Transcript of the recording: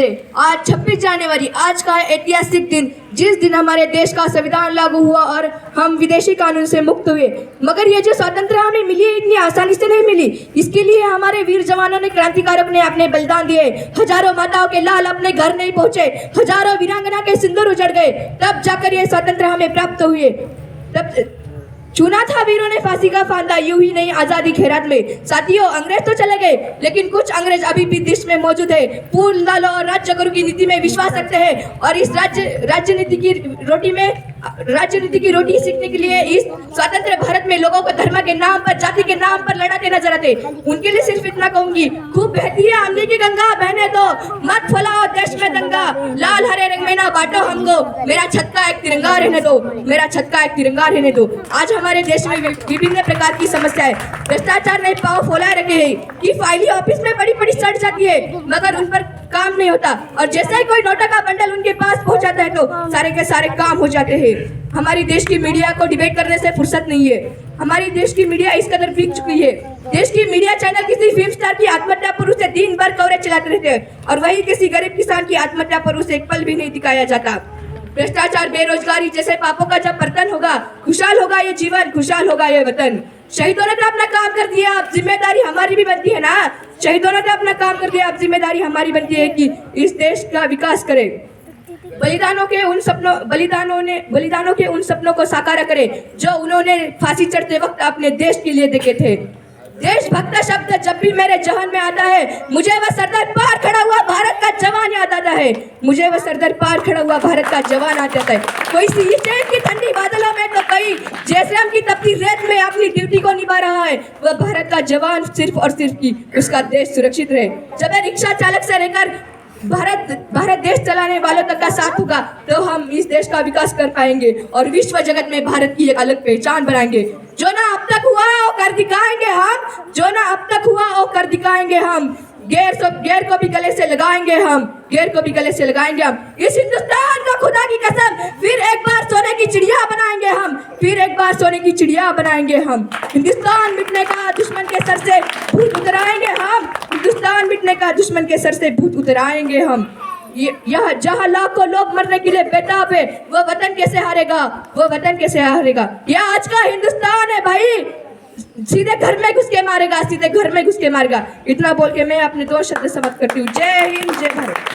अभिनंदन है। आज 26 जनवरी आज का ऐतिहासिक दिन, जिस दिन हमारे देश का संविधान लागू हुआ और हम विदेशी कानून से मुक्त हुए। मगर ये जो स्वतंत्रता हमें मिली है इतनी आसानी से नहीं मिली। इसके लिए हमारे वीर जवानों ने, क्रांतिकारकों ने अपने बलिदान दिए। हजारों माताओं के लाल अपने घर नहीं पहुंचे, हजारों वीरांगना के सिंदूर उजड़ गए, तब जाकर ये स्वतंत्र हमें प्राप्त हुए। तब चुना था वीरों ने फांसी का फांदा, यूं ही नहीं आजादी खैरात में। साथियों, अंग्रेज तो चले गए, लेकिन कुछ अंग्रेज अभी भी देश में मौजूद है। पूर्ण लालो और राज्य गुरु की नीति में विश्वास रखते हैं और इस राजनीति की रोटी सीखने के लिए इस स्वतंत्र भारत में लोगों को धर्म के नाम पर, जाति के नाम पर लड़ाते नजर आते। उनके लिए सिर्फ इतना कहूंगी, खूब बहती है अमली की गंगा, बहने दो मत फैलाओ देश में दंगा। लाल हरे रंग में ना बांटो हमको, मेरा छत का एक तिरंगा रहने दो, मेरा छत का एक तिरंगा रहने दो। आज हमारे देश में विभिन्न प्रकार की समस्याएं, भ्रष्टाचार ने पांव फैलाए रखे हैं कि फाइलें ऑफिस में बड़ी बड़ी सड़ जाती है मगर उन पर काम नहीं होता, और जैसे ही कोई नोटा का बंडल उनके पास पहुंच जाता है तो सारे के सारे काम हो जाते हैं। हमारी देश की मीडिया को डिबेट करने से फुर्सत नहीं है। हमारी देश की मीडिया इस कदर बिक चुकी है। देश की मीडिया चैनल किसी फिल्म स्टार की आत्महत्या पर उसे दिन भर कवरेज चलाते रहते हैं और वही किसी गरीब किसान की आत्महत्या पर उसे एक पल भी नहीं दिखाया जाता। भ्रष्टाचार, बेरोजगारी जैसे पापों का जब पतन होगा, खुशहाल होगा ये जीवन, खुशहाल होगा ये वतन। शहीदों ने तो अपना काम कर दिया, अब जिम्मेदारी हमारी भी बनती है ना। शहीदों ने तो अपना काम कर दिया, अब जिम्मेदारी हमारी बनती है कि इस देश का विकास करें। बलिदानों के उन सपनों को साकार करें जो उन्होंने फांसी चढ़ते वक्त अपने देश के लिए देखे थे। देशभक्त शब्द जब भी मेरे जहन में आता है, मुझे वह सरदार पार खड़ा हुआ भारत का जवान याद आता है। मुझे वह सरदार पार खड़ा हुआ भारत का जवान याद आता है। कोई सीचेन की ठंडी बादलों में तो कई जैसलमेर की तपती रेत में अपनी ड्यूटी को निभा रहा है वह भारत का जवान, सिर्फ और सिर्फ की उसका देश सुरक्षित रहे। जब रिक्शा चालक से लेकर भारत देश चलाने वालों तक का साथ होगा तो हम इस देश का विकास कर पाएंगे और विश्व जगत में भारत की एक अलग पहचान बनाएंगे। जो ना अब तक हुआ वो कर दिखाएंगे हम, जो ना अब तक हुआ वो कर दिखाएंगे हम। गैर को भी गले से लगाएंगे हम, गैर को भी गले से लगाएंगे हम। इस हिंदुस्तान को खुदा की कसम फिर एक बार सोने की चिड़िया बनाएंगे हम, फिर एक बार सोने की चिड़िया बनाएंगे हम। हिंदुस्तान मिटने का दुश्मन के सर से भूत उतराएंगे हम, हिंदुस्तान मिटने का दुश्मन के सर से भूत उतराएंगे हम। यह जहाँ लाखों लोग मरने के लिए बेताब है, वो वतन कैसे हारेगा, वो वतन कैसे हारेगा। यह आज का हिंदुस्तान है भाई, सीधे घर में घुस के मारेगा, सीधे घर में घुस के मारेगा। इतना बोल के मैं अपने 2 शब्द समाप्त करती हूँ। जय हिंद, जय भारत।